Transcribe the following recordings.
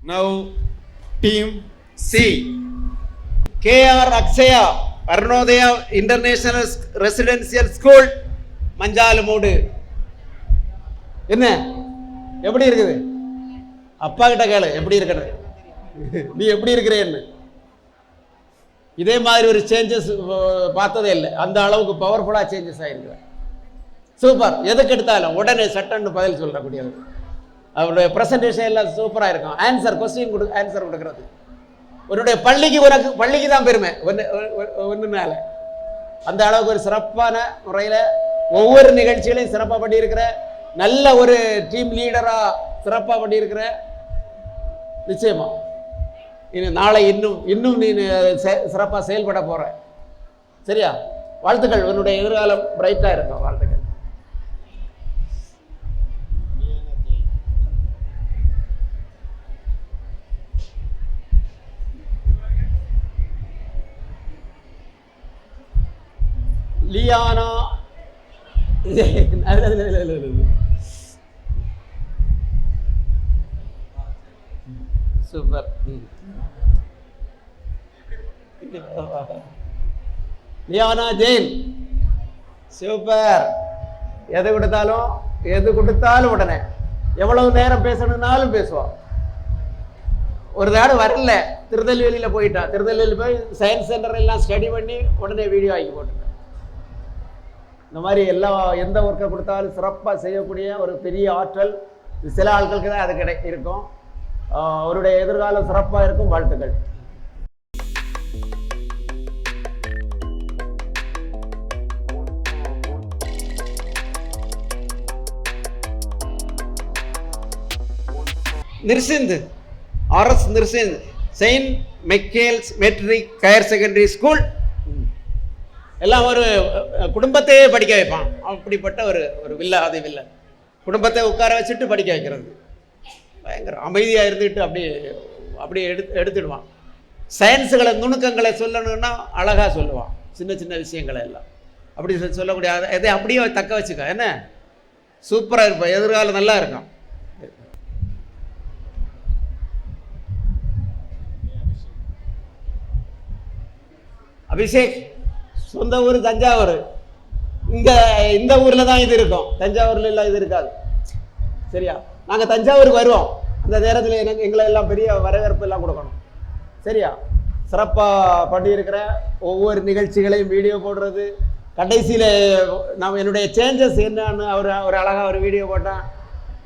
Now, team C. K.R. Akshaya, Arunodaya International Residential School, Manjalamudu. என்ன எப்படி இருக்குது? அப்பா கிட்ட கேளு எப்படி இருக்கிற, நீ எப்படி இருக்கிறேன்னு. இதே மாதிரி ஒரு சேஞ்சஸ் பார்த்ததே இல்லை. அந்த அளவுக்கு பவர்ஃபுல்லாக சேஞ்சஸ் ஆகிருக்கு. சூப்பர். எதுக்கு எடுத்தாலும் உடனே சட்டன்னு பதில் சொல்லக்கூடியது. அவருடைய ப்ரெசன்டேஷன் எல்லாம் சூப்பராக இருக்கும். ஆன்சர் கொஸ்டின் ஆன்சர் கொடுக்கறது. உன்னுடைய பள்ளிக்கு தான் பெருமை ஒன்றுனால. அந்த அளவுக்கு ஒரு சிறப்பான முறையில் ஒவ்வொரு நிகழ்ச்சிகளையும் சிறப்பாக பண்ணியிருக்கிற, நல்ல ஒரு டீம் லீடராக சிறப்பாக பண்ணியிருக்கிற. நிச்சயமா இனி நாளை இன்னும் நீ சிறப்பாக செயல்பட போற. சரியா? வாழ்த்துக்கள். உன்னுடைய எதிர்காலம் பிரைட்டாக இருக்கும். வாழ்த்துக்கள். Liana super. Liana Jain super. எது கொடுத்தாலும் உடனே எவ்வளவு நேரம் பேசணும்னாலும் பேசுவான். ஒரு தடவை வரல, திருநெல்வேலியில் போயிட்டான். திருநெல்வேலி போய் சயின்ஸ் சென்டர் எல்லாம் ஸ்டடி பண்ணி உடனே வீடியோ ஆக்கி போட்டுட்டான். இந்த மாதிரி எந்த ஒர்க்கை கொடுத்தாலும் சிறப்பாக செய்யக்கூடிய ஒரு பெரிய ஆற்றல் சில ஆட்களுக்கு தான் அது இருக்கும். அவருடைய எதிர்காலம் சிறப்பாக இருக்கும். வாழ்த்துக்கள். நிர்சிந்த், RS நிர்சிந்த், saint Michael's matric higher secondary school. எல்லாம் ஒரு குடும்பத்தையே படிக்க வைப்பான். அப்படிப்பட்ட ஒரு வில்லாதி வில்லன். குடும்பத்தை உட்கார வச்சுட்டு படிக்க வைக்கிறது. பயங்கர அமைதியாக இருந்துட்டு அப்படியே எடுத்துடுவான். சயின்ஸுகளை நுணுக்கங்களை சொல்லணும்னா அழகாக சொல்லுவான். சின்ன சின்ன விஷயங்களை எல்லாம் அப்படி சொல்லக்கூடிய எதை அப்படியே தக்க வச்சுக்க. என்ன சூப்பராக இருப்பான். எதிர்காலம் நல்லா இருக்கும். அபிஷேக் சொந்த ஊர் தஞ்சாவூர். இந்த ஊரில் தான் இது இருக்கும். தஞ்சாவூரில் எல்லாம் இது இருக்காது. சரியா? நாங்கள் தஞ்சாவூருக்கு வருவோம். அந்த நேரத்தில் எங்களை எல்லாம் பெரிய வரவேற்பு எல்லாம் கொடுக்கணும். சரியா? சிறப்பாக பண்ணியிருக்கிற ஒவ்வொரு நிகழ்ச்சிகளையும் வீடியோ போடுறது. கடைசியில் என்னுடைய சேஞ்சஸ் என்னன்னு ஒரு அழகாக ஒரு வீடியோ போட்டேன்.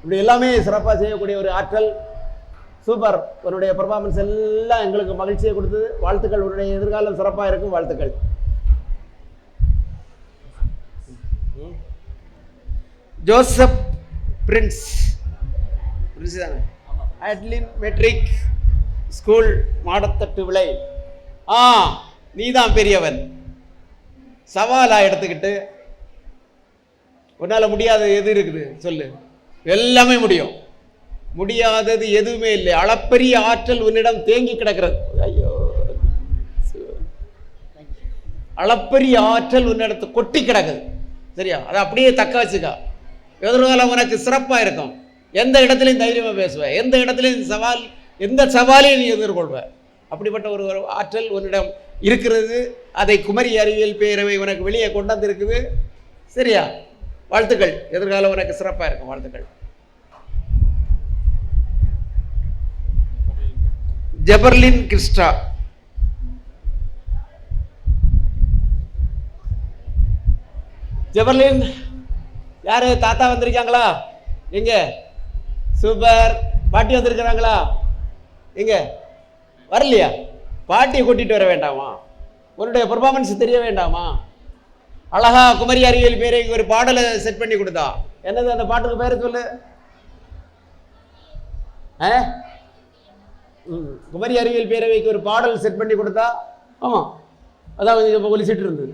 இப்படி எல்லாமே சிறப்பாக செய்யக்கூடிய ஒரு ஆற்றல். சூப்பர். உன்னுடைய பெர்ஃபார்மன்ஸ் எல்லாம் எங்களுக்கு மகிழ்ச்சியை கொடுத்தது. வாழ்த்துக்கள். உன்னுடைய எதிர்காலம் சிறப்பாக இருக்கும். வாழ்த்துக்கள். ஜோசப் பிரின்ஸ் தானே? அட்லின் மெட்ரிக் ஸ்கூல், மாடத்தட்டு விளை. நீ தான் பெரியவன். சவாலா எடுத்துக்கிட்டு உன்னால முடியாதது எது இருக்குது சொல்லு. எல்லாமே முடியும். முடியாதது எதுவுமே இல்லை. அளப்பரிய ஆற்றல் உன்னிடம் தேங்கி கிடக்கிறது. ஐயோ, அளப்பரிய ஆற்றல் உன்னிடத்து கொட்டி கிடக்குது. சரியா? அதை அப்படியே தக்க வச்சுக்கா. எதிர்காலம் உனக்கு சிறப்பாக இருக்கும். எந்த இடத்துலையும் தைரியமாக பேசுவேன். எந்த இடத்துலையும் எந்த சவாலையும் நீ எதிர்கொள்வ. அப்படிப்பட்ட ஒரு ஆற்றல் உன்னிடம் இருக்கிறது. அதை குமரி அறிவியல் பேரவை உனக்கு வெளியே கொண்டு வந்திருக்குது. சரியா? வாழ்த்துக்கள். எதிர்காலம் உனக்கு சிறப்பாக இருக்கும். வாழ்த்துக்கள். ஜெபர்லின் கிறிஸ்டா. ஜெபர்லின் யாரு? தாத்தா வந்திருக்காங்களா? எங்க? சூப்பர். பாட்டி வந்திருக்கிறாங்களா? எங்க? வரலையா? பாட்டியை கூட்டிட்டு வர வேண்டாமா? உன்னுடைய பெர்ஃபார்மன்ஸ் தெரிய வேண்டாமா? அழகா குமரி அறிவியல் பேரை ஒரு பாடலை செட் பண்ணி கொடுத்தா. என்னது அந்த பாட்டுக்கு பேரு சொல்லு. குமரி அறிவியல் பேரவைக்கு ஒரு பாடல் செட் பண்ணி கொடுத்தா. ஆமாம், அதான் இப்போ ஒலிச்சிட்டு இருந்தது.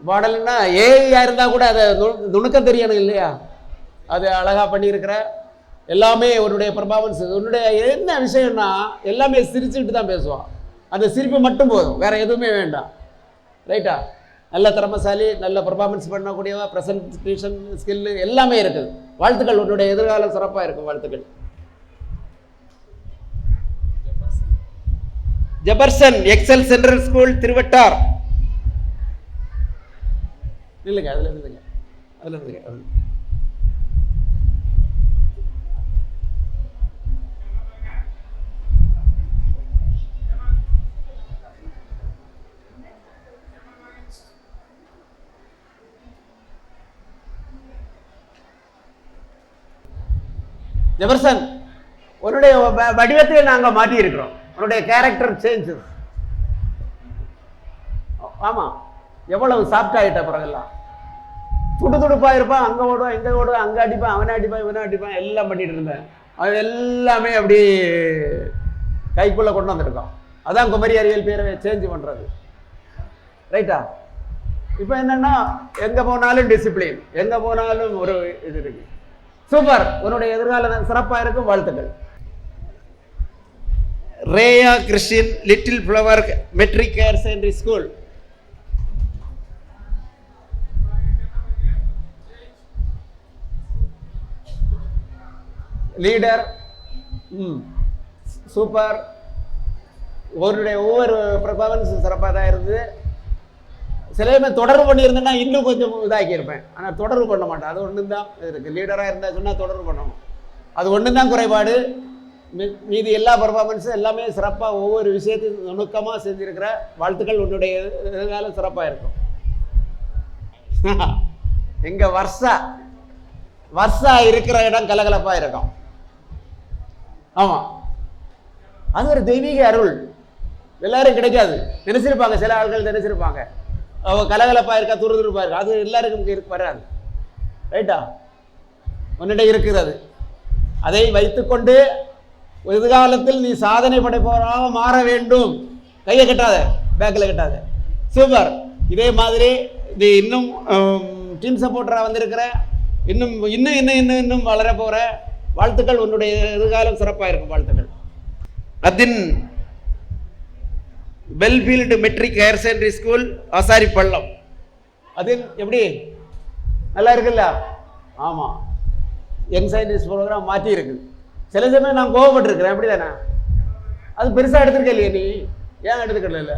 பாடல்னா ஏஐயா இருந்தால் கூட அதை நுணுக்கம் தெரியணும் இல்லையா? அது அழகாக பண்ணியிருக்கிற. எல்லாமே உன்னுடைய பெர்ஃபார்மன்ஸ். உன்னுடைய என்ன விஷயம்னா எல்லாமே சிரிச்சுட்டு தான் பேசுவான். அந்த சிரிப்பு மட்டும் போதும், வேற எதுவுமே வேண்டாம். ரைட்டா? நல்ல திறமைசாலி, நல்ல பெர்ஃபார்மன்ஸ் பண்ணக்கூடியவா, ப்ரெசன்டேஷன் ஸ்கில் எல்லாமே இருக்குது. வாழ்த்துக்கள். உன்னுடைய எதிர்காலம் சிறப்பாக இருக்கும். வாழ்த்துக்கள். Jefferson Excel Central School Thiruvattar. இல்லைங்க அதுல இருந்துங்க, அதுல இருந்துங்க. ஜெபர்சன், உன்னுடைய வடிவத்தை நாங்க மாற்றி இருக்கிறோம். உன்னுடைய கேரக்டர் சேஞ்சஸ். ஆமா, எவ்வளவு சாஃப்ட் ஆகிட்ட பிறகுலாம். துடு துடுப்பா இருப்பான், அங்க ஓடுவான் இங்க ஓடுவான், அங்க அடிப்பான் அவனை அடிப்பான் இவனை அடிப்பான் எல்லாம் பண்ணிட்டு இருந்தேன். அது எல்லாமே அப்படி கைக்குள்ள கொண்டு வந்திருக்கோம். அதான் குமரி அறிவியல் பேரை சேஞ்ச் பண்றது. ரைட்டா? இப்போ என்னன்னா எங்க போனாலும் டிசிப்ளின், எங்க போனாலும் ஒரு இது இருக்கு. சூப்பர், உன்னுடைய எதிர்காலம் சிறப்பா இருக்கும். வாழ்த்துக்கள். Reya Christian Little Flower Matric higher secondary School. Leader. Super. உன்னுடைய ஒவ்வொரு பர்ஃபார்மன்ஸ் சிறப்பாக தான் இருந்து. சிலையுமே தொடர்பு பண்ணியிருந்தேன்னா இன்னும் கொஞ்சம் இதாக்கி இருப்பேன். ஆனால் தொடர்பு பண்ண மாட்டேன். அது ஒன்று தான் இருக்குது. லீடராக இருந்தால் சொன்னால் தொடர்பு பண்ணணும். அது ஒன்று தான் குறைபாடு. மீதி எல்லா பர்ஃபார்மன்ஸும் எல்லாமே சிறப்பாக ஒவ்வொரு விஷயத்தையும் நுணுக்கமாக செஞ்சுருக்கிற. வாழ்த்துக்கள். உன்னுடைய எதிர்காலம் சிறப்பாக இருக்கும். எங்க வர்ஷா இருக்கிற இடம் கலகலப்பாக இருக்கும். ஆமாம், அது ஒரு தெய்வீக அருள். எல்லாரும் கிடைக்காது. நினைச்சிருப்பாங்க, சில ஆட்கள் நினைச்சிருப்பாங்க அவ கலகலப்பா இருக்கா துருதுருப்பா இருக்கா. அது எல்லாருக்கும் வராது. ரைட்டா? உன்னிடம் இருக்கிறது. அதை வைத்துக்கொண்டு எதிர்காலத்தில் நீ சாதனை படைப்பவராக மாற வேண்டும். கையை கட்டாத, பேக்கில் கட்டாத. சூப்பர். இதே மாதிரி இது இன்னும் டீம் சப்போர்ட்டராக வந்திருக்கிற, இன்னும் இன்னும் இன்னும் இன்னும் இன்னும் வளர போகிற. வாழ்த்துக்கள். உன்னுடைய எதிர்காலம் சிறப்பாக இருக்கும். வாழ்த்துக்கள். அதின் Wellfield matric higher secondary school Asaripallam. அது எப்படி நல்லா இருக்குல்ல? ஆமாம், யங் சயின்டிஸ்ட் ப்ரோக்ராம் மாற்றி இருக்குது. சில சமயம் நான் கோவப்பட்டிருக்கிறேன். எப்படி தானே? அது பெருசாக எடுத்துருக்க இல்லையே நீ? ஏன் எடுத்துக்கல? இல்லை,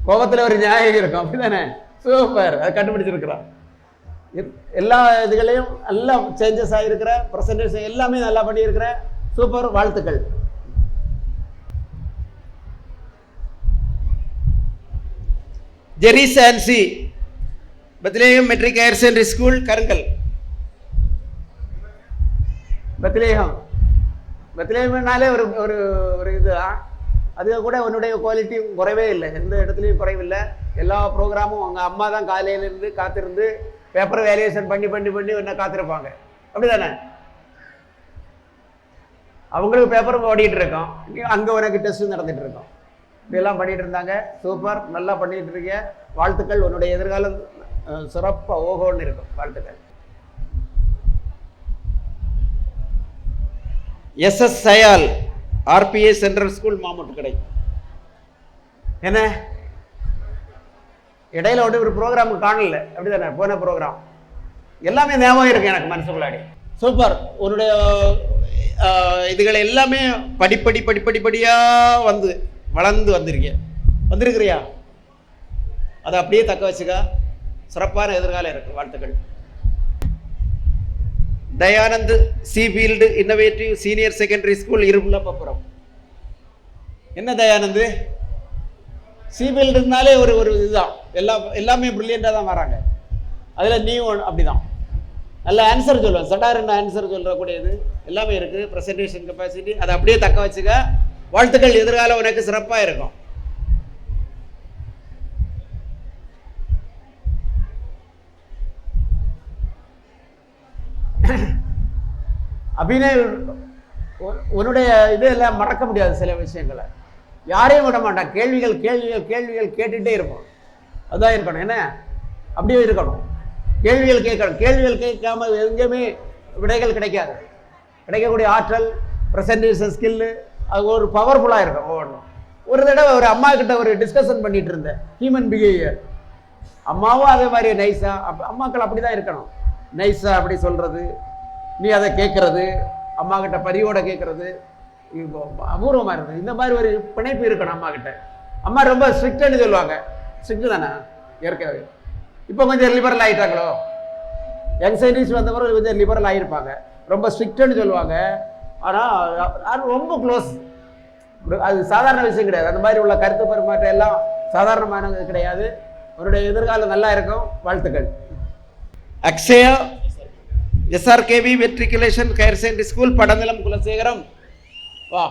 கோபத்தில் ஒரு நியாயம் இருக்கும். அப்படி தானே? சூப்பர். அதை கண்டுபிடிச்சிருக்கிறான். எல்லா இதுகளையும் நல்லா சேஞ்சஸ் ஆகிருக்கிற. ப்ரெசன்டேஷன் எல்லாமே நல்லா பண்ணியிருக்கிற. சூப்பர். வாழ்த்துக்கள். ஜெரி சான்சி பெத்லேஹம் மெட்ரிக் ஹையர் செகண்டரி ஸ்கூல் கருங்கல். பெத்லேஹம்னாலே ஒரு ஒரு ஒரு இதுதான். அது கூட உன்னுடைய குவாலிட்டியும் குறைவே இல்லை. எந்த இடத்துலையும் குறைவில்லை. எல்லா ப்ரோக்ராமும் அவங்க அம்மா தான் காலையிலேருந்து காத்திருந்து பேப்பர் வேல்யூஷன் பண்ணி பண்ணி பண்ணி என்ன காத்திருப்பாங்க. அப்படி தானே? அவங்களுக்கு பேப்பர் ஓடிட்டு இருக்கோம், அங்கே உனக்கு டெஸ்ட் நடந்துட்டு இருக்கோம். இதெல்லாம் பண்ணிட்டு இருந்தாங்க. சூப்பர். நல்லா பண்ணிட்டு இருக்கீங்க. வாழ்த்துக்கள். உன்னுடைய எதிர்காலம் சிறப்பாக ஓகோன்னு இருக்கும். வாழ்த்துக்கள். எஸ்எஸ் சயால் ஆர்பிஏ சென்ட்ரல் ஸ்கூல் மாமூட்டு கடை. என்ன இடையில ஒரு ப்ரோக்ராம் காணல. அப்படிதானே? போன ப்ரோக்ராம் எல்லாமே ஞாபகம் இருக்கு எனக்கு மனசுக்குள்ளாடி. சூப்பர். உன்னுடைய இதுகளை எல்லாமே படிப்படியா வந்து வளர்ந்து வந்திருக்கிறியா? அதை அப்படியே தக்க வச்சுக்க. சிறப்பான எதிர்காலம் இருக்கு. வாழ்த்துக்கள். Dayanand Seafield innovative senior secondary school Irupulappapuram. என்ன தயானந்த், சீஃபீல்டுனாலே ஒரு ஒரு இதுதான். எல்லாமே பிரில்லியண்டாக தான் வராங்க. அதில் நீ அப்படிதான் நல்ல ஆன்சர் சொல்லுவேன். சட்டார் ஆன்சர் சொல்லக்கூடியது எல்லாமே இருக்குது. ப்ரெசன்டேஷன் கெப்பாசிட்டி அதை அப்படியே தக்க வச்சுக்க. வாழ்த்துக்கள். எதிர்காலம் உனக்கு சிறப்பாக இருக்கும். அபிநய், உன்னுடைய இதெல்லாம் மறக்க முடியாது. சில விஷயங்களை யாரையும் விட மாட்டான். கேள்விகள் கேட்டுகிட்டே இருப்போம். அதுதான் இருக்கணும். என்ன அப்படியே இருக்கணும். கேள்விகள் கேட்கணும். கேள்விகள் கேட்காம எங்கேயுமே விடைகள் கிடைக்காது. கிடைக்கக்கூடிய ஆற்றல், ப்ரெசன்டேஷன் ஸ்கில்லு, அது ஒரு பவர்ஃபுல்லாக இருக்கும். ஒவ்வொன்றும். ஒரு தடவை ஒரு அம்மா கிட்ட ஒரு டிஸ்கஷன் பண்ணிட்டு இருந்தேன். Human behaviour. அம்மாவும் அதே மாதிரி நைஸா. அம்மாக்கள் அப்படி தான் இருக்கணும். நைஸா அப்படி சொல்றது, நீ அதை கேட்கறது, அம்மா கிட்ட பரியோட கேட்கறது, அபூர்வமாக இருந்தது. இந்த மாதிரி ஒரு பிணைப்பு இருக்கணும் அம்மா கிட்ட. அம்மா ரொம்ப ஸ்ட்ரிக்ட்னு சொல்லுவாங்க. ஸ்ட்ரிக்ட் தானே இயற்கையாகவே. இப்போ கொஞ்சம் லிபரல் ஆகிட்டாங்களோ, யங் சயின்டிஸ்ட் வந்த பிறகு கொஞ்சம் லிபரல் ஆகியிருப்பாங்க. ரொம்ப ஸ்ட்ரிக்ட்னு சொல்லுவாங்க, ஆனால் ரொம்ப க்ளோஸ். அது சாதாரண விஷயம் கிடையாது. அந்த மாதிரி உள்ள கருத்து பரிமாற்றம் எல்லாம் சாதாரணமானது கிடையாது. அவருடைய எதிர்காலம் நல்லா இருக்கும். வாழ்த்துக்கள். Akshaya SRKV matriculation higher secondary school, Padanilam, Kulasekaram. வா.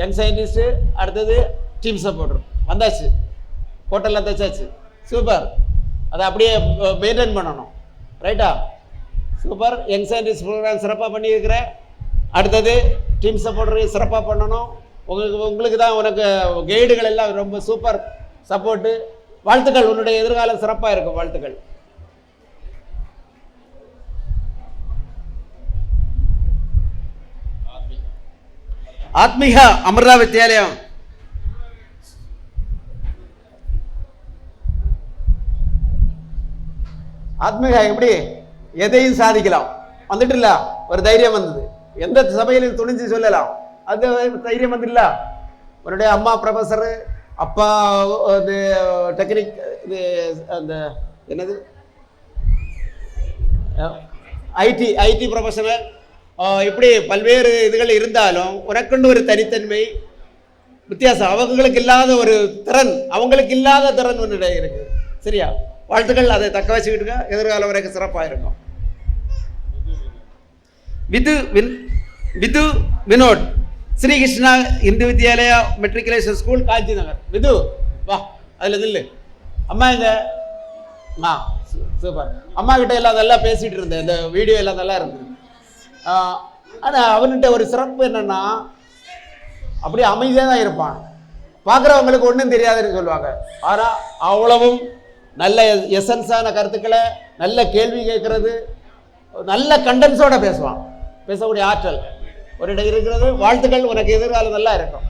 Young scientist. அடுத்தது டீம் சப்போர்ட்டர். வந்தாச்சு, ஹோட்டலில் தச்சாச்சு. சூப்பர். அதை அப்படியே மெயின்டைன் பண்ணணும். ரைட்டா? சூப்பர். யங் சயின்டிஸ்ட் ப்ரோக்ராம் சிறப்பாக பண்ணியிருக்கிற. அடுத்தது டீம் சப்போர்ட்டரையும் சிறப்பாக பண்ணணும். உங்களுக்கு தான் உனக்கு கைடுகள் எல்லாம் ரொம்ப சூப்பர் சப்போர்ட்டு. வாழ்த்துக்கள். உன்னுடைய எதிர்காலம் சிறப்பாக இருக்கும். வாழ்த்துக்கள். ஆத்மிகா அமிர்தா வித்யாலயம். ஆத்மிகா எப்படி எதையும் சாதிக்கலாம் வந்துட்டுல ஒரு தைரியம் வந்தது. எந்த சபையிலும் துணிஞ்சு சொல்லலாம். அது தைரியம் வந்துடல. உன்னுடைய அம்மா ப்ரொஃபஸரு, அப்பா இது டெக்னிக், இது அந்த என்னது ஐடி ப்ரொஃபஷனல், இப்படி பல்வேறு இதுகள் இருந்தாலும் உனக்குன்னு ஒரு தனித்தன்மை, வித்தியாசம். அவங்களுக்கு இல்லாத ஒரு திறன், அவங்களுக்கு இல்லாத திறன் உன்னுடைய இருக்கு. சரியா? வாழ்த்துக்கள். அதை தக்க வச்சுக்கிட்டு எதிர்காலம் வரைக்கும் சிறப்பாக இருக்கும். விது வினோட், ஸ்ரீகிருஷ்ணா இந்து வித்யாலயா மெட்ரிகுலேஷன் ஸ்கூல், காஞ்சி நகர். விது வா, அதில் நில்லு. அம்மா எங்க? சூப்பர். அம்மா கிட்ட எல்லாம் நல்லா பேசிகிட்டு இருந்தேன். இந்த வீடியோ எல்லாம் நல்லா இருந்தது. ஆனால் அவன்கிட்ட ஒரு சிறப்பு என்னென்னா, அப்படியே அமைதியாக தான் இருப்பான். பார்க்குறவங்களுக்கு ஒன்றும் தெரியாதுன்னு சொல்லுவாங்க. ஆனால் அவ்வளவும் நல்ல எசன்ஸான கருத்துக்களை, நல்ல கேள்வி கேட்கறது, நல்ல கண்டென்ஸோட பேசுவான். பேசக்கூடிய ஆற்றல் ஒரு இடம் இருக்கிறது. வாழ்த்துக்கள். உனக்கு எதிர்காலம் நல்லா இருக்கும்.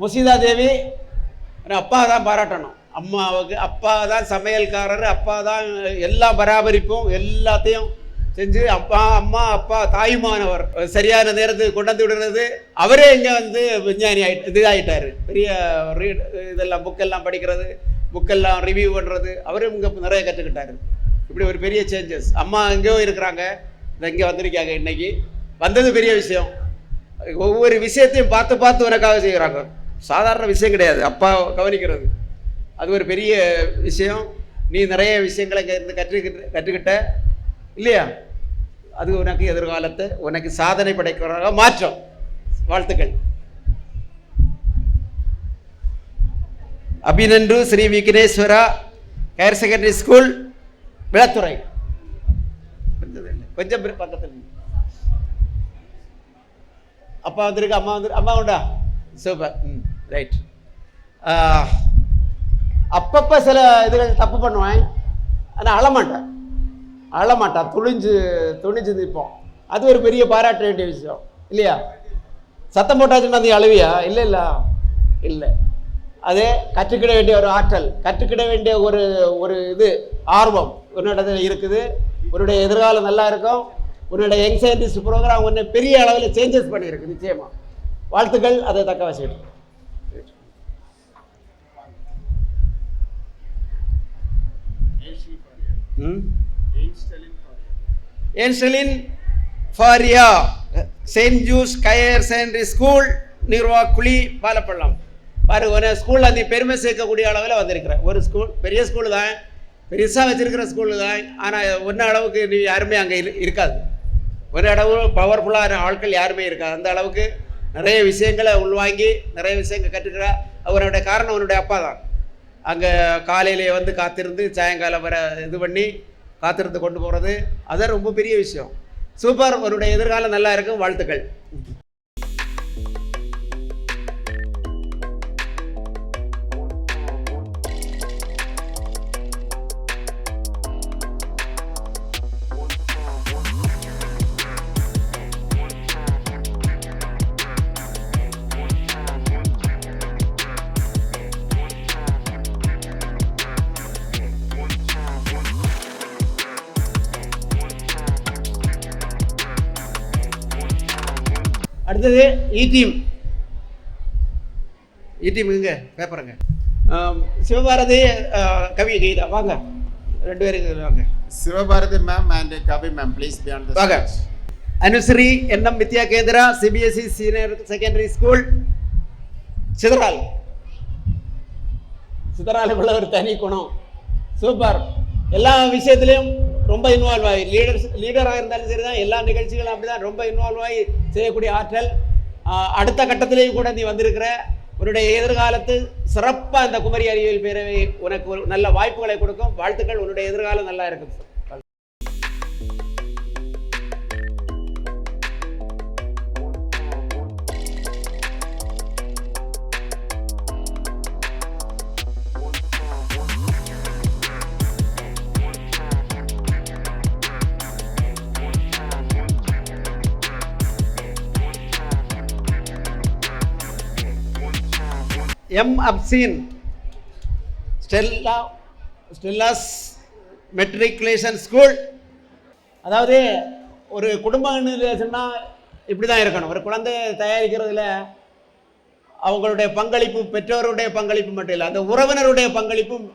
முசீதா தேவி, அப்பா தான் பாராட்டணும். அம்மாவுக்கு அப்பா தான் சமையல்காரர், அப்பா தான் எல்லா பராமரிப்பும் எல்லாத்தையும் செஞ்சு, அப்பா அம்மா அப்பா தாயுமானவர். சரியான நேரத்துக்கு கொண்டாந்து விடுறது. அவரே இங்கே வந்து விஞ்ஞானி இதாகிட்டார். பெரிய இதெல்லாம் புக்கெல்லாம் படிக்கிறது, புக்கெல்லாம் ரிவ்யூ பண்ணுறது, அவரும் இங்கே நிறைய கற்றுக்கிட்டார். இப்படி ஒரு பெரிய சேஞ்சஸ். அம்மா எங்கேயோ இருக்கிறாங்க, இங்கே வந்திருக்காங்க. இன்னைக்கு வந்தது பெரிய விஷயம். ஒவ்வொரு விஷயத்தையும் பார்த்து பார்த்து உனக்காக செய்கிறாங்க. சாதாரண விஷயம் கிடையாது அப்பா கவனிக்கிறது. அது ஒரு பெரிய விஷயம். நீ நிறைய விஷயங்களை இருந்து கற்றுக்கிட்ட இல்லையா? அது உனக்கு எதிர்காலத்தை உனக்கு சாதனை படைக்கிறதாக மாற்றம். வாழ்த்துக்கள். அபிநன்று Sri Vigneshwara higher secondary school, Vilathurai. கொஞ்சம் பக்கத்தில் அப்பா வந்திருக்கு, அம்மா வந்து. அம்மா உண்டா? சூப்பர். ரைட். அப்பப்போ சில இதுகள் தப்பு பண்ணுவேன், ஆனால் அழமாட்டான். துணிஞ்சு நிற்போம். அது ஒரு பெரிய பாராட்ட வேண்டிய விஷயம் இல்லையா? சத்தம் போட்டாச்சுன்னா நீ அழுவியா? இல்லை. அதே கற்றுக்கிட வேண்டிய ஒரு ஆற்றல், கற்றுக்கிட வேண்டிய ஒரு இது ஆர்வம் உன்னிடத்தில் இருக்குது. உன்னுடைய எதிர்காலம் நல்லா இருக்கும். உன்னுடைய யங் சயின்டிஸ்ட் ப்ரோக்ராம் ஒன்று பெரிய அளவில் சேஞ்சஸ் பண்ணியிருக்கு நிச்சயமாக. வாழ்த்துக்கள். அதை தக்க வச்சுக்கிட்டு. ஏன்ஸ்டலின் ஃபாரியா செயின்ட் ஜூஸ் ஹையர் செகண்டரி ஸ்கூல், நிர்வாகுழி, பாலப்பள்ளம். பாரு, ஒரு ஸ்கூலில் நீ பெருமை சேர்க்கக்கூடிய அளவில் வந்திருக்கிற ஒரு ஸ்கூல். பெரிய ஸ்கூலு தான், பெருசாக வச்சிருக்கிற ஸ்கூலு தான். ஆனால் ஒன்றை அளவுக்கு நீ யாருமே அங்கே இருக்காது. ஒரு அளவு பவர்ஃபுல்லான ஆட்கள் யாருமே இருக்காது. அந்த அளவுக்கு நிறைய விஷயங்களை உள்வாங்கி நிறைய விஷயங்கள் கற்றுக்கிற அவனுடைய காரணம் அவனுடைய அப்பா தான். அங்கே காலையிலே வந்து காத்திருந்து சாயங்காலம் வர இது பண்ணி காத்திருந்து கொண்டு போகிறது, அதான் ரொம்ப பெரிய விஷயம். சூப்பர். அவருடைய எதிர்காலம் நல்லா இருக்கும். வாழ்த்துக்கள். அடுத்தது இ டீம். இ டீம் இங்க பேப்பருங்க. சிவபாரதி, கவி கீதா வாங்க, 2 பேருக்கு வாங்க. Sivabarthi ma'am and Kavi ma'am, please be on the வாங்க. stage. Anushree NM Vidya Kendra CBSE senior secondary school Chitharal. சிதறாலுக்குள்ள ஒரு தனி குணம், சூப்பர். எல்லா விஷயத்துலையும் ரொம்ப இன்வால்வ் ஆகி லீடராக இருந்தாலும் சரி தான், எல்லா நிகழ்ச்சிகளும் அப்படி தான் ரொம்ப இன்வால்வ் ஆகி செய்யக்கூடிய ஆற்றல். அடுத்த கட்டத்திலையும் கூட நீ வந்திருக்கிற. உன்னுடைய எதிர்காலத்து சிறப்பாக இந்த குமரி அறிவியல் பேரவை உனக்கு ஒரு நல்ல வாய்ப்புகளை கொடுக்கும். வாழ்த்துக்கள், உன்னுடைய எதிர்காலம் நல்லா இருக்கும். M obscene Stella's matriculation school. அதாவது ஒரு குடும்பம்னு சொன்னால் இப்படி தான் இருக்கணும். ஒரு குழந்தை தயாரிக்கிறதுல அவங்களுடைய பங்களிப்பு, பெற்றோருடைய பங்களிப்பு மட்டும் இல்லை, அந்த உறவினருடைய பங்களிப்பும்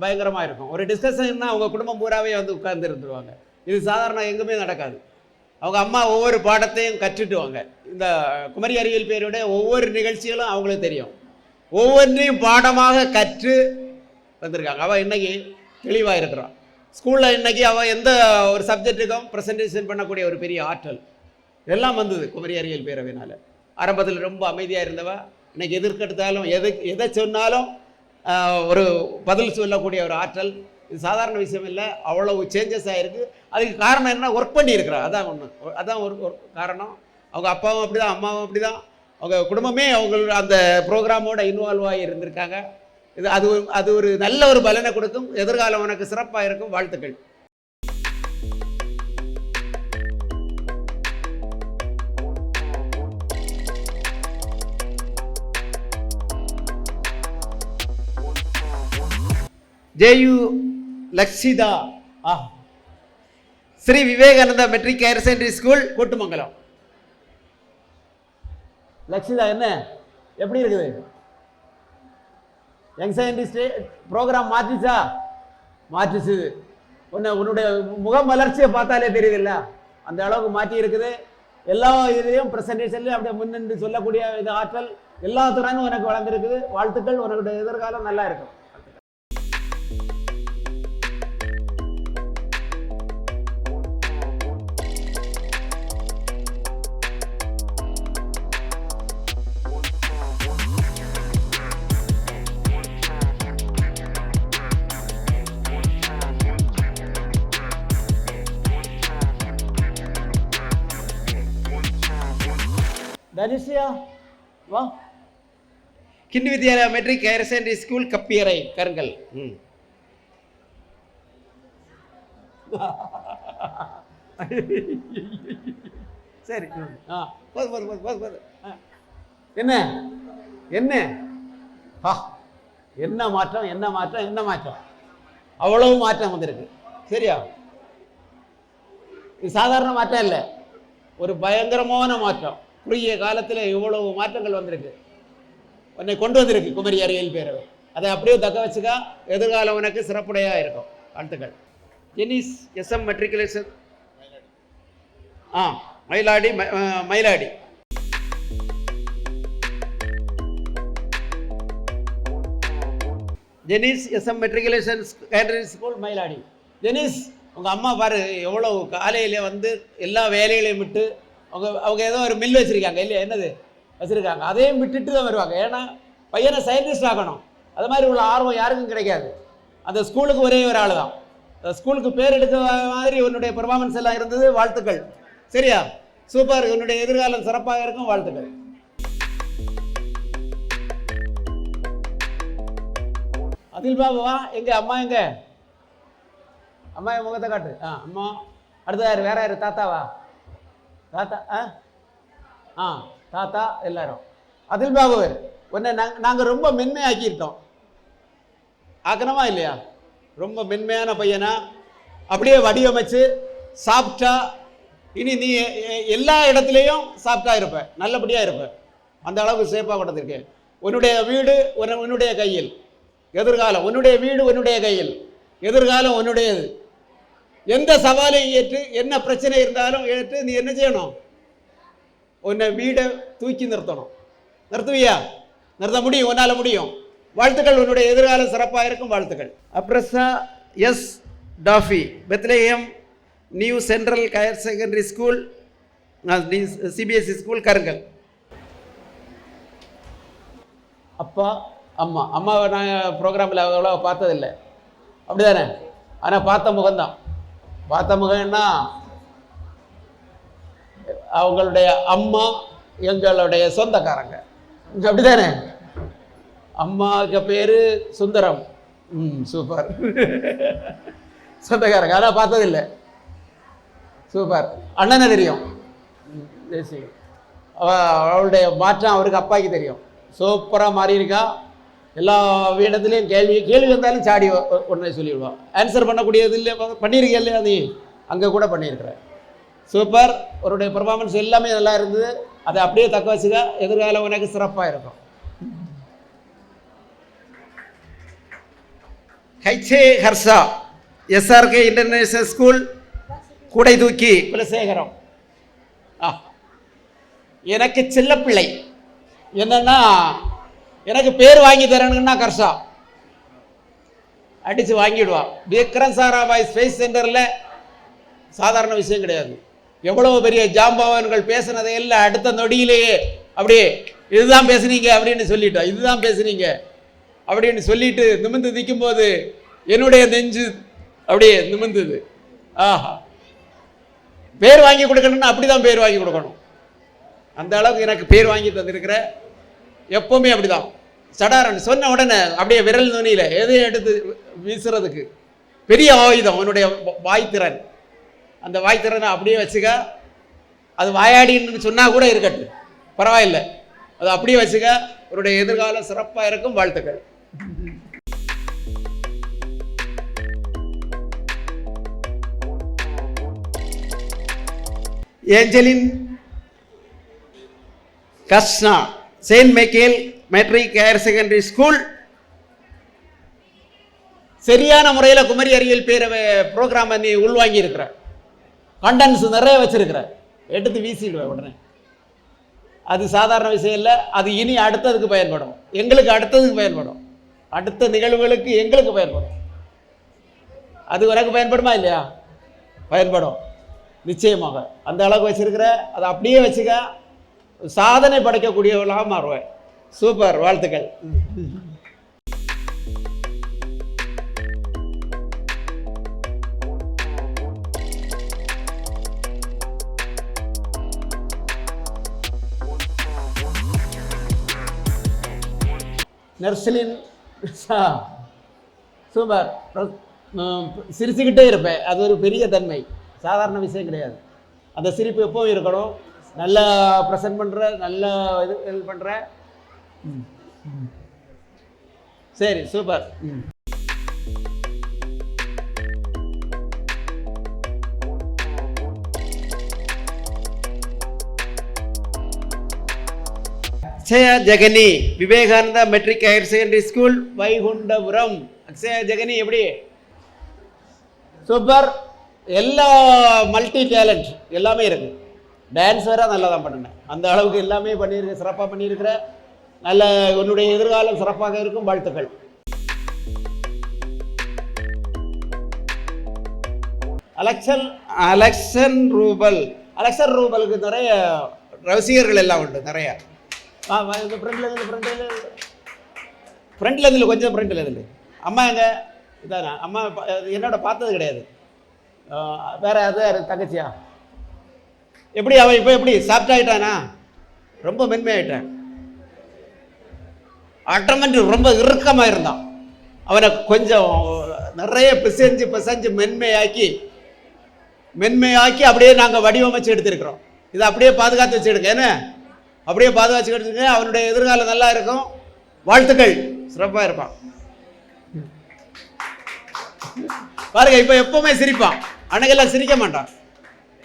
பயங்கரமாக இருக்கும். ஒரு டிஸ்கஷன்னா அவங்க குடும்பம் பூராவே வந்து உட்கார்ந்து இருந்துருவாங்க. இது சாதாரண எங்குமே நடக்காது. அவங்க அம்மா ஒவ்வொரு பாடத்தையும் கற்றுட்டுவாங்க. இந்த குமரி அறிவியல் பேருடைய ஒவ்வொரு நிகழ்ச்சிகளும் அவங்களுக்கு தெரியும். ஒவ்வொன்றையும் பாடமாக கற்று வந்திருக்காங்க. அவள் இன்னைக்கு தெளிவாக இருக்கிறான். ஸ்கூலில் இன்னைக்கு அவள் எந்த ஒரு சப்ஜெக்ட்டுக்கும் ப்ரெசன்டேஷன் பண்ணக்கூடிய ஒரு பெரிய ஆற்றல் எல்லாம் வந்தது குமரி அறிவியல் பேரவையினால். ஆரம்பத்தில் ரொம்ப அமைதியாக இருந்தவ இன்னைக்கு எதிர்க்கெடுத்தாலும் எதை சொன்னாலும் ஒரு பதில் சொல்லக்கூடிய ஒரு ஆற்றல். இது சாதாரண விஷயம் இல்லை, அவ்வளவு சேஞ்சஸ் ஆகிருக்கு. அதுக்கு காரணம் என்ன, ஒர்க் பண்ணியிருக்கிறா. அதான் ஒன்று, அதான் ஒரு காரணம். அவங்க அப்பாவும் அப்படி தான், அம்மாவும் அப்படி தான், அவங்க குடும்பமே அவங்க அந்த ப்ரோக்ராமோட இன்வால்வ் ஆகி இருந்திருக்காங்க. இது அது ஒரு நல்ல ஒரு பலனை கொடுக்கும். எதிர்காலம் உனக்கு சிறப்பாக இருக்கும். வாழ்த்துக்கள். ஜேயு Lakshitha, Sri Vivekananda matric higher secondary school Kottumangalam. Lakshitha என்ன எப்படி இருக்குது? யங் சயின்டிஸ்ட் ப்ரோக்ராம் மாற்றிச்சு. உன்னுடைய முகம் வளர்ச்சியை பார்த்தாலே தெரியுதுல்ல, அந்த அளவுக்கு மாற்றி இருக்குது. எல்லா இதுலேயும் ப்ரெசன்டேஷன்லையும் அப்படியே முன்னின்று சொல்லக்கூடிய இது ஆற்றல் எல்லா துறையும் உனக்கு வளர்ந்துருக்குது. வாழ்த்துக்கள், உனக்குடைய எதிர்காலம் நல்லா இருக்கும். தனுஷியா வா. Guindy Vidyalaya matric higher secondary school Kappiyarai Karungal. சரி, என்ன என்ன என்ன மாற்றம், என்ன மாற்றம், என்ன மாற்றம், அவ்வளவு மாற்றம் வந்திருக்கு. சரியா? இது சாதாரண மாற்றம் இல்லை, ஒரு பயங்கரமான மாற்றம். குறுகிய காலத்தில் இவ்வளவு மாற்றங்கள் வந்திருக்கு, உன்னை கொண்டு வந்திருக்கு குமரி அறிவியல் பேரவை. அதை அப்படியே தக்க வச்சுக்கா, எதிர்காலம் உனக்கு சிறப்புடையாக இருக்கும். வாழ்த்துக்கள். ஜெனிஸ் எஸ்எம் மெட்ரிகுலேஷன் மயிலாடி. ஜெனிஸ் SM matriculation secondary school Mayiladi. ஜெனிஸ், உங்கள் அம்மா பாரு எவ்வளோ காலையில் வந்து எல்லா வேலைகளையும் விட்டு அவங்க ஏதோ ஒரு மில் வச்சுருக்காங்க இல்லையா, என்னது வச்சுருக்காங்க, அதையும் விட்டுட்டு தான் வருவாங்க. ஏன்னா பையனை சயின்டிஸ்ட் ஆகணும். அது மாதிரி உள்ள ஆர்வம் யாருக்கும் கிடைக்காது. அந்த ஸ்கூலுக்கு ஒரே ஒரு ஆள் தான். அந்த ஸ்கூலுக்கு பேர் எடுக்க மாதிரி உன்னுடைய பெர்ஃபார்மன்ஸ் எல்லாம் இருந்தது. வாழ்த்துக்கள். சரியா? சூப்பர். உன்னுடைய எதிர்காலம் சிறப்பாக இருக்கும். வாழ்த்துக்கள். அதில் பாபுவா எங்க அம்மா, எங்க அம்மா முகத்தை காட்டு. அம்மா. அடுத்த யாரு? வேற யாரு? தாத்தாவா? தாத்தா தாத்தா எல்லாரும். அதில் பாபு, உன்னை நாங்கள் ரொம்ப மென்மையாக்கிட்டோம். ஆக்கணுமா இல்லையா? ரொம்ப மென்மையான பையனா அப்படியே வடிவமைச்சு சாப்பிட்டா இனி நீ எல்லா இடத்துலையும் சாஃப்டாக இருப்ப, நல்லபடியாக இருப்ப. அந்த அளவுக்கு சேஃபாக கொடுத்துருக்கேன். உன்னுடைய வீடு உன்னுடைய கையில், எதிர்காலம் உன்னுடைய வீடு உன்னுடைய கையில், எதிர்காலம் உன்னுடையது. எந்த சவாலையும் ஏற்று, என்ன பிரச்சனை இருந்தாலும் ஏற்று நீ என்ன செய்யணும்? உன்னை வீடை தூக்கி நிறுத்தணும். நிறுத்துவியா? நிறுத்த முடியும், உன்னால் முடியும். வாழ்த்துக்கள், உன்னுடைய எதிர்காலம் சிறப்பாக இருக்கும். வாழ்த்துக்கள். அப்ரஸா எஸ் டாஃபி, Bethlehem new central higher secondary school, CBSE school, Karungal. அப்பா அம்மா, அம்மாவை நான் ப்ரோக்ராமில் அவ்வளோ பார்த்ததில்லை, அப்படி தானே? ஆனால் பார்த்த முகம்தான். பார்த்த முகம்னா அவங்களுடைய அம்மா எங்களுடைய சொந்தக்காரங்க, அப்படி தானே? அம்மாவுக்கு பேர் சுந்தரம். சூப்பர். சொந்தக்காரங்க, ஆனால் பார்த்ததில்லை. சூப்பர். அண்ணனை தெரியும், அவளுடைய மாற்றம் அவருக்கு அப்பாவுக்கு தெரியும். சூப்பராக மாறி இருக்கா. எல்லா இடத்துலையும் கேள்வி வந்தாலும் சாடி உடனே சொல்லிவிடுவான். ஆன்சர் பண்ணக்கூடியது இல்லை, பண்ணியிருக்கேன் இல்லையா? நீ அங்கே கூட பண்ணியிருக்கிற. சூப்பர். உன்னுடைய பர்ஃபார்மன்ஸ் எல்லாமே நல்லா இருந்தது. அதை அப்படியே தக்க வச்சுக்க, எதிர்காலம் உனக்கு சிறப்பாக இருக்கும். ஹைச்சே ஹர்ஷா, எஸ்ஆர்கே இன்டர்நேஷனல் ஸ்கூல், கூடை தூக்கி குலசேகரம். எனக்கு செல்ல பிள்ளை என்னன்னா, எனக்கு பேர் வாங்கி தரணுன்னா கர்ஷா அடித்து வாங்கிடுவா. விக்ரம் சாராபாய் ஸ்பேஸ் சென்டரில் சாதாரண விஷயம் கிடையாது. எவ்வளவு பெரிய ஜாம்பவான்கள் பேசுனதை எல்லாம் அடுத்த நொடியிலேயே அப்படியே இதுதான் பேசுனீங்க அப்படின்னு சொல்லிட்டோம். இதுதான் பேசுனீங்க அப்படின்னு சொல்லிட்டு நிமிர்ந்து நிற்கும்போது என்னுடைய நெஞ்சு அப்படியே நிமிர்ந்தது. ஆஹா, பேர் வாங்கி கொடுக்கணும்னா அப்படி தான் பேர் வாங்கி கொடுக்கணும். அந்த அளவுக்கு எனக்கு பேர் வாங்கி தந்திருக்கிற. எப்போவுமே அப்படிதான். சடாரன் சொன்ன உடனே அப்படியே விரல் நுனியில் எதையும் எடுத்து வீசுறதுக்கு பெரிய ஆயுதம் உன்னுடைய வாய்த்திறன். அந்த வாய்த்திறனை அப்படியே வச்சுக்க. அது வாயாடின்னு சொன்னால் கூட இருக்கட்டும், பரவாயில்லை. அது அப்படியே வச்சுக்க. உன்னுடைய எதிர்காலம் சிறப்பாக இருக்கும். வாழ்த்துக்கள். ஏஞ்சலின் கஷ்னா, saint Michael matric higher secondary school. சரியான முறையில் குமரி அறிவியல் பேரவை ப்ரோக்ராமை நீ உள்வாங்கி இருக்கிற. கண்டன்ஸ் நிறைய வச்சிருக்கிற, எடுத்து வீசிடுவேன் உடனே. அது சாதாரண விஷயம் இல்லை. அது இனி அடுத்ததுக்கு பயன்படும், எங்களுக்கு அடுத்ததுக்கு பயன்படும், அடுத்த நிகழ்வுகளுக்கு எங்களுக்கு பயன்படும். அது உனக்கு பயன்படுமா இல்லையா? பயன்படும் நிச்சயமாக. அந்த அளவுக்கு வச்சிருக்கிற. அதை அப்படியே வச்சுக்க. சாதனை படைக்கக்கூடியவர்களாக மாறுவேன். சூப்பர். வாழ்த்துக்கள். நர்சலின் சூப்பர். சிரிச்சுக்கிட்டே இருப்பேன். அது ஒரு பெரிய தன்மை, சாதாரண விஷயம் கிடையாது. அந்த சிரிப்பு எப்பவும் இருக்கணும். நல்லா ப்ரெசன்ட் பண்ணுற, நல்லா இது பண்ணுற. சரி, சூப்பர். அக்ஷயா ஜெகனி, Vivekananda matric higher secondary school, Vaikundapuram. Akshaya ஜெகனி எப்படி? சூப்பர். எல்லா மல்டி டேலண்ட் எல்லாமே இருக்கு. டான்ஸ் வேற நல்லா தான் பண்ணினேன். அந்த அளவுக்கு எல்லாமே பண்ணியிருக்க, சிறப்பாக பண்ணியிருக்கிற. நல்ல உன்னுடைய எதிர்காலம் சிறப்பாக இருக்கும். வாழ்த்துக்கள். அலெக்சன் ரூபல். அலெக்சன் ரூபலுக்கு நிறைய ரசிகர்கள் எல்லாம் உண்டு, நிறைய. இந்த ஃப்ரெண்டில் இதில் கொஞ்சம் ஃப்ரெண்டில் இதில். அம்மா எங்க இதானா? அம்மா என்னோட பார்த்தது கிடையாது. வேற அது தங்கச்சியா? எப்படி அவன் இப்போ எப்படி சாஃப்ட் ஆகிட்டானா? ரொம்ப மென்மையாயிட்டான். ஆட்டோமேட்டிக் ரொம்ப இறுக்கமாக இருந்தான். அவனை கொஞ்சம் நிறைய பிசைஞ்சு மென்மையாக்கி அப்படியே நாங்கள் வடிவமைச்சு எடுத்துருக்கிறோம். இதை அப்படியே பாதுகாத்து வச்சுடுங்க. என்ன அப்படியே பாதுகாத்து எடுத்துருங்க. அவனுடைய எதிர்காலம் நல்லா இருக்கும். வாழ்த்துக்கள். சிறப்பாக இருப்பான். பாருங்க, இப்போ எப்பவுமே சிரிப்பான். அன்னைக்கெல்லாம் சிரிக்க மாட்டான்.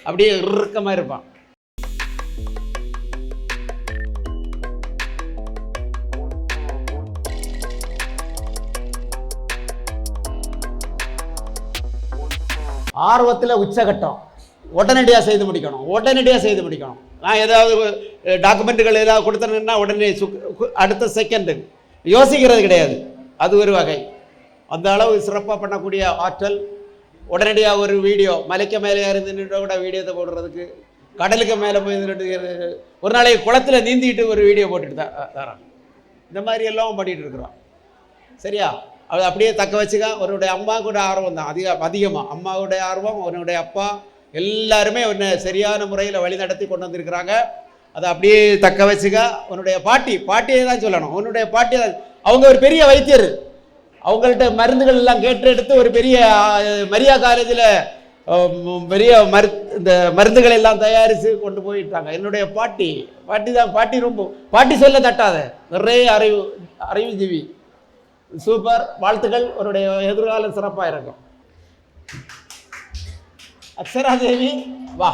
அப்படியே இறுக்கமா இருப்பான். ஆர்வத்தில் உச்சகட்டம், உடனடியாக செய்து முடிக்கணும். நான் ஏதாவது டாக்குமெண்ட்டுகள் ஏதாவது கொடுத்தேன்னா உடனே அடுத்த செகண்டு யோசிக்கிறது கிடையாது. அது ஒரு வகை. அந்த அளவு சிறப்பாக பண்ணக்கூடிய ஆற்றல். உடனடியாக ஒரு வீடியோ, மலைக்கு மேலே இருந்து கூட வீடியோத்தை போடுறதுக்கு, கடலுக்கு மேலே போய் ஒரு நாளைக்கு குளத்தில் நீந்திட்டு ஒரு வீடியோ போட்டுட்டு தரான். இந்த மாதிரி எல்லாம் பண்ணிகிட்டு இருக்கிறோம். சரியா? அது அப்படியே தக்க வச்சுக்க. அவனுடைய அம்மா கூட ஆர்வம் தான் அதிகமாக. அம்மாவுடைய ஆர்வம், அவனுடைய அப்பா எல்லாருமே உன்னை சரியான முறையில் வழி நடத்தி கொண்டு வந்திருக்கிறாங்க. அதை அப்படியே தக்க வச்சுக்க. உன்னுடைய பாட்டியை தான் சொல்லணும். உன்னுடைய பாட்டி அவங்க ஒரு பெரிய வைத்தியர். அவங்கள்ட்ட மருந்துகள் எல்லாம் கேட்டு எடுத்து ஒரு பெரிய மரியா காலேஜில் பெரிய இந்த மருந்துகள் எல்லாம் தயாரித்து கொண்டு போயிட்டாங்க. என்னுடைய பாட்டி தான். பாட்டி சொல்ல தட்டாத, நிறைய அறிவுஜீவி. சூப்பர், வாழ்த்துக்கள். உன்னுடைய எதிர்காலம் சிறப்பாக இருக்கும். அக்ஷரா தேவி, வா,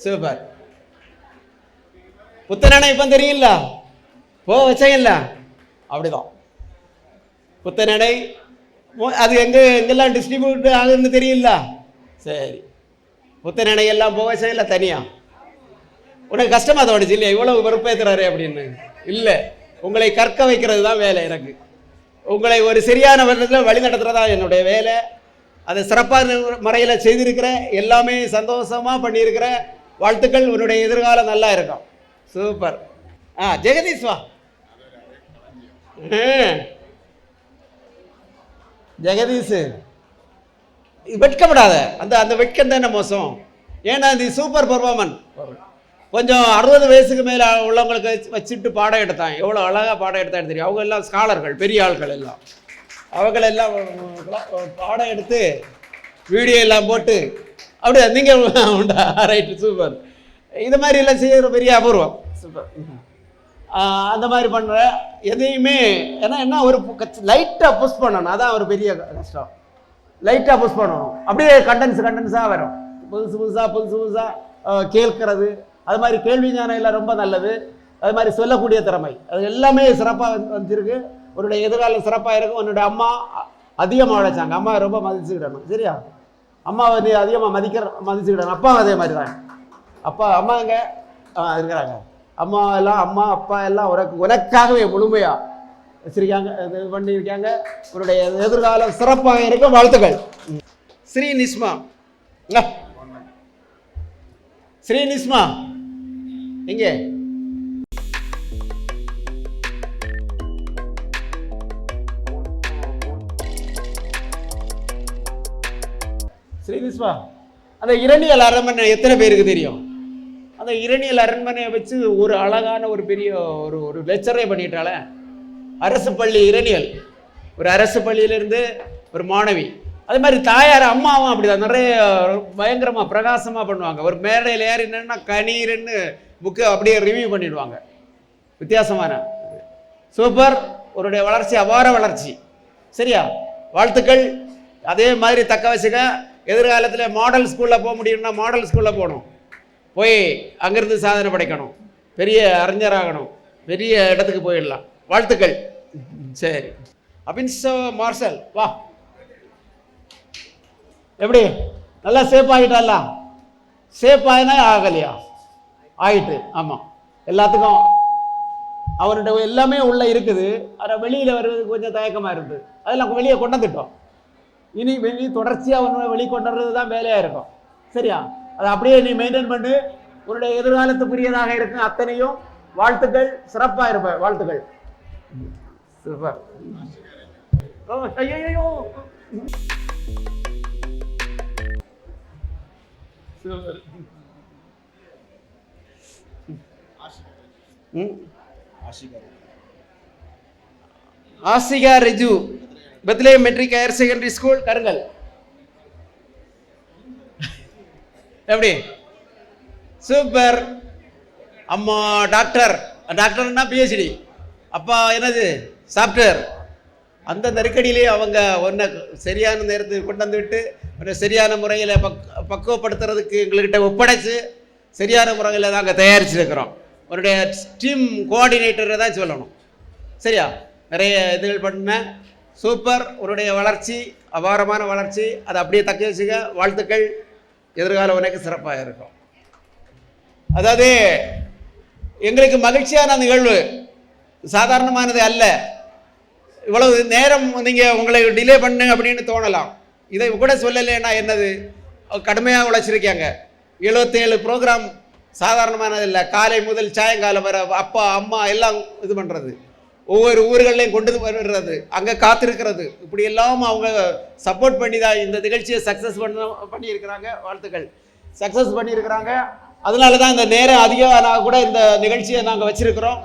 சூப்பர். புத்தனடை இப்போ தெரியல, வச்சையில்ல, அப்படிதான் புத்தனடை. அது எங்கெல்லாம் டிஸ்ட்ரிபியூட் ஆகுதுன்னு தெரியல. சரி, புத்தனடை எல்லாம் வச்சையில்ல தனியா. உனக்கு கஷ்டமாக தோணுச்சு இல்லையா இவ்வளவு வெறுப்பேற்றுறாரு அப்படின்னு? இல்லை, உங்களை கற்க வைக்கிறது தான் வேலை எனக்கு. உங்களை ஒரு சரியான விதத்தில் வழி நடத்துறதா என்னுடைய வேலை. அதை சிறப்பான முறையில் செய்திருக்கிற, எல்லாமே சந்தோஷமாக பண்ணியிருக்கிற. வாழ்த்துக்கள். உன்னுடைய எதிர்காலம் நல்லா இருக்கும். சூப்பர். ஜெகதீஷ் வா. ஜெகதீஷ், வெட்கப்படாத. அந்த வெட்கம் தான் என்ன மோசம். ஏன்னா இது சூப்பர் பர்ஃபார்மன்ஸ். கொஞ்சம் 60 வயசுக்கு மேலே உள்ளவங்களுக்கு வச்சுட்டு பாடம் எடுத்தாங்க. எவ்வளோ அழகாக பாடம் எடுத்தாங்க தெரியும். அவங்க எல்லாம் ஸ்காலர்கள், பெரிய ஆட்கள் எல்லாம். அவங்களெல்லாம் பாடம் எடுத்து வீடியோ எல்லாம் போட்டு அப்படியே நீங்கள் உண்டா? Right, super. இது மாதிரி எல்லாம் செய்கிற பெரிய அபூர்வம். சூப்பர். அந்த மாதிரி பண்ணுற எதையுமே என்ன ஒரு லைட்டாக புஷ் பண்ணணும். அதான் ஒரு பெரிய கஷ்டம். லைட்டாக புஷ் பண்ணணும். அப்படியே கண்டென்ஸாக வரும். புதுசாக கேட்கறது. அது மாதிரி கேள்வி ஞானம் எல்லாம் ரொம்ப நல்லது. அது மாதிரி சொல்லக்கூடிய திறமை, அது எல்லாமே சிறப்பாக வந்துருக்கு. உன்னுடைய எதிர்காலம் சிறப்பாக இருக்கும். உன்னுடைய அம்மா அதிகமாக உழைச்சாங்க. அம்மா ரொம்ப மதிச்சுக்கிடணும். சரியா? அம்மாவை நீ அதிகமாக மதிச்சுக்கிடணும். அப்பாவும் அதே மாதிரி தான். அம்மா எங்க இருக்கிறாங்க? அம்மா அப்பா எல்லாம் உனக்காகவே முழுமையாக வச்சிருக்காங்க, இது பண்ணியிருக்காங்க. உன்னுடைய எதிர்காலம் சிறப்பாக இருக்கும். வாழ்த்துக்கள். ஸ்ரீநிஸ்மா எங்கே? ஸ்ரீநிஸ்மா, அந்த இரணியல் அரண்மனை எத்தனை பேருக்கு தெரியும்? அந்த இரணியல் அரண்மனையை வச்சு ஒரு அழகான ஒரு பெரிய ஒரு லெக்சரே பண்ணிட்டால. அரசு பள்ளி இரணியல், ஒரு அரசு பள்ளியிலிருந்து ஒரு மாணவி. அது மாதிரி தாயார் அம்மாவும் அப்படிதான். நிறைய பயங்கரமாக பிரகாசமாக பண்ணுவாங்க. ஒரு மேடையில் ஏறினா கணீர்னு புக்கு அப்படியே ரிவ்யூ பண்ணிடுவாங்க. வித்தியாசமான சூப்பர். உன்னுடைய வளர்ச்சி அபார வளர்ச்சி. சரியா? வாழ்த்துக்கள். அதே மாதிரி தக்க வச்சுக்க. எதிர்காலத்தில் மாடல் ஸ்கூலில் போக முடியும்னா மாடல் ஸ்கூலில் போகணும். போய் அங்கேருந்து சாதனை படைக்கணும். பெரிய அறிஞராகணும். பெரிய இடத்துக்கு போயிடலாம். வாழ்த்துக்கள். சரி, அபின்சோ மார்ஷல் வா. எப்படி? நல்லா சேஃப் ஆகிட்டால? சேஃப் ஆகினா ஆகலையா? ஆகிட்டு. ஆமாம், எல்லாத்துக்கும் அவருடைய எல்லாமே உள்ளே இருக்குது. ஆனால் வெளியில் வர்றதுக்கு கொஞ்சம் தயக்கமாக இருக்குது. அதெல்லாம் வெளியே கொண்டு வந்துட்டோம். இனி தொடர்ச்சியாக அவனை வெளியே கொண்டு வர்றது தான் வேலையாக இருக்கும். சரியா? அதை அப்படியே நீ மெயின்டைன் பண்ணு. உன்னுடைய எதிர்காலத்துக்குரியதாக இருக்கும் அத்தனையும். வாழ்த்துக்கள். சிறப்பாக இருப்ப. வாழ்த்துக்கள். சூப்பர். ஐயோ, Asika Riju, Bethlehem Matric higher secondary School, Karungal. எப்படி? சூப்பர். அம்மா டாக்டர்னா PhD. அப்பா என்னது? சாஃப்ட்வேர். அந்த நெருக்கடியிலே அவங்க ஒன்றை சரியான நேரத்துக்கு கொண்டு வந்து விட்டு ஒன்றை சரியான முறையில் பக்குவப்படுத்துறதுக்கு எங்கள்கிட்ட ஒப்படைச்சு சரியான முறையில் நாங்கள் தயாரிச்சிருக்கிறோம். உன்னுடைய டீம் கோஆர்டினேட்டரை தான் சொல்லணும். சரியா? நிறைய இதுகள் பண்ண சூப்பர். உன்னுடைய வளர்ச்சி அபாரமான வளர்ச்சி, அதை அப்படியே தக்க வச்சுக்க. வாழ்த்துக்கள். எதிர்காலம் உனக்கு சிறப்பாக இருக்கும். அதாவது எங்களுக்கு மகிழ்ச்சியான நிகழ்வு, சாதாரணமானது அல்ல. இவ்வளவு நேரம் நீங்கள் உங்களை டிலே பண்ணு அப்படின்னு தோணலாம். இதை கூட சொல்லலைன்னா என்னது, கடுமையாக உழைச்சிருக்காங்க. 77 ப்ரோக்ராம் சாதாரணமானது இல்லை. காலை முதல் சாயங்காலம் வர அப்பா அம்மா எல்லாம் இது பண்ணுறது, ஒவ்வொரு ஊர்களையும் கொண்டு வருகிறது, அங்கே காத்திருக்கிறது, இப்படி எல்லாம் அவங்க சப்போர்ட் பண்ணி தான் இந்த நிகழ்ச்சியை சக்ஸஸ் பண்ணியிருக்கிறாங்க. வாழ்த்துக்கள். சக்ஸஸ் பண்ணியிருக்கிறாங்க. அதனால தான் இந்த நேரம் அதிகமாக கூட இந்த நிகழ்ச்சியை நாங்கள் வச்சுருக்கிறோம்.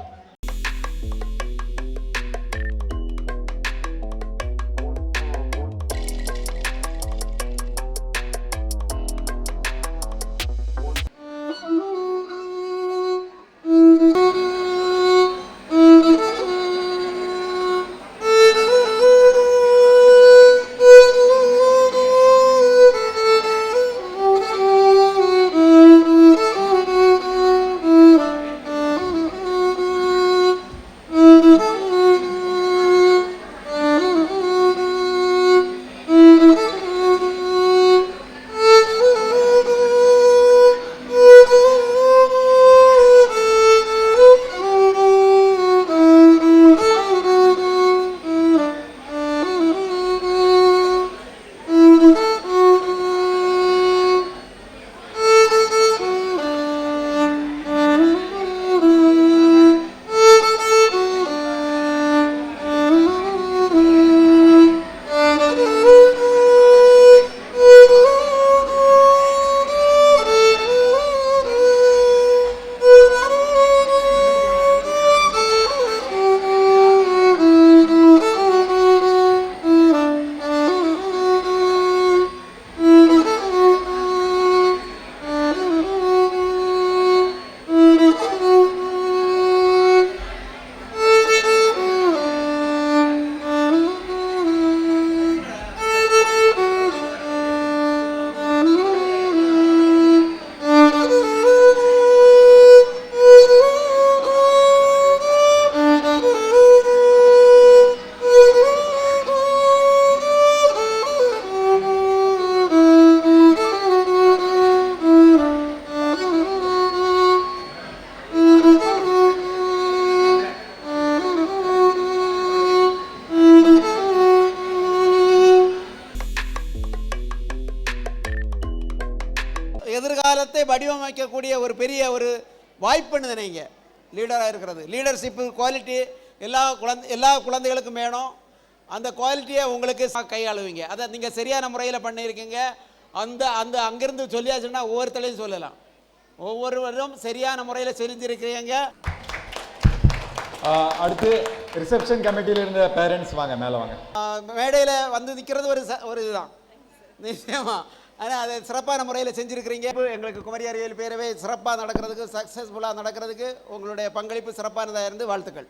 எதிர்காலத்தை வடிவமைக்கக்கூடிய ஒரு பெரிய ஒரு வாய்ப்புன்னு நினைங்க. லீடராக இருக்கிறது, லீடர்ஷிப்பு குவாலிட்டி எல்லா குழந்தைகளுக்கும் வேணும். அந்த குவாலிட்டியை உங்களுக்கு கையாளுவீங்க. அதை நீங்கள் சரியான முறையில் பண்ணியிருக்கீங்க. அங்கிருந்து சொல்லியாச்சுன்னா ஒவ்வொருத்தரையும் சொல்லலாம். ஒவ்வொருவரும் சரியான முறையில் செஞ்சிருக்கிறீங்க. அடுத்து ரிசப்ஷன் கமிட்டியில் இருந்த பேரண்ட்ஸ் வாங்க, மேலே வாங்க. மேடையில் வந்து நிற்கிறது ஒரு இதுதான் நிச்சயமா. ஆனால் அதை சிறப்பான முறையில் செஞ்சுருக்கிறீங்க. எங்களுக்கு குமரி அறிவியல் பேரவை சிறப்பாக நடக்கிறதுக்கு, சக்ஸஸ்ஃபுல்லாக நடக்கிறதுக்கு உங்களுடைய பங்களிப்பு சிறப்பானதாக இருந்து வாழ்த்துக்கள்.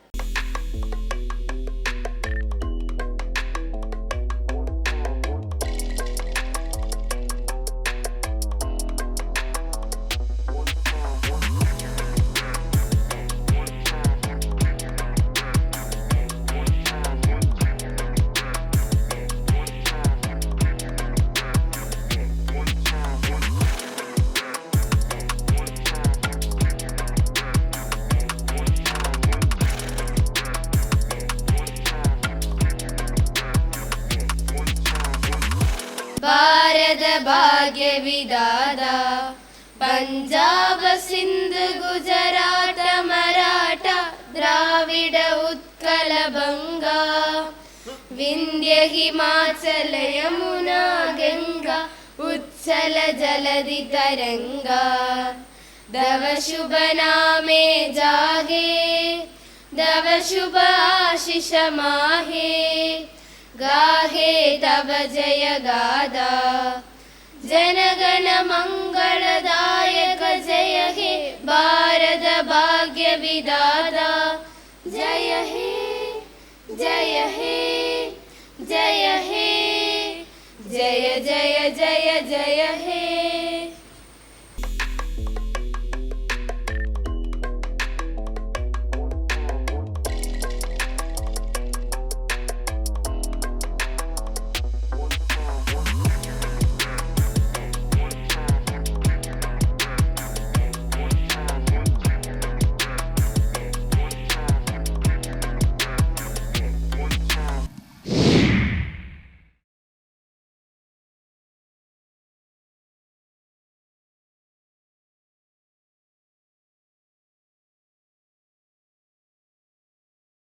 ಭಾರತ ಭಾಗ್ಯ ವಿಧಾತ ಪಂಜಾಬ ಸಿಂಧು ಗುಜರಾಟ ಮರಾಠ ದ್ರಾವಿಡ ಉತ್ಕಲ ಬಂಗಾ ವಿಂಧ್ಯ ಹಿಮಾಚಲ ಯಮುನಾ ಗಂಗಾ ಉಚ್ಛಲ ಜಲಧಿ ತರಂಗಾ ದವ ಶುಭ ನಾಮೆ ಜಾಗೆ ದವ ಶುಭ ಆಶಿಷ ಮಾಹೆ गाहे तव जय गादा जनगण मंगलदायक जय हे भारत भाग्य विधाता जय हे जय हे जय जय जय हे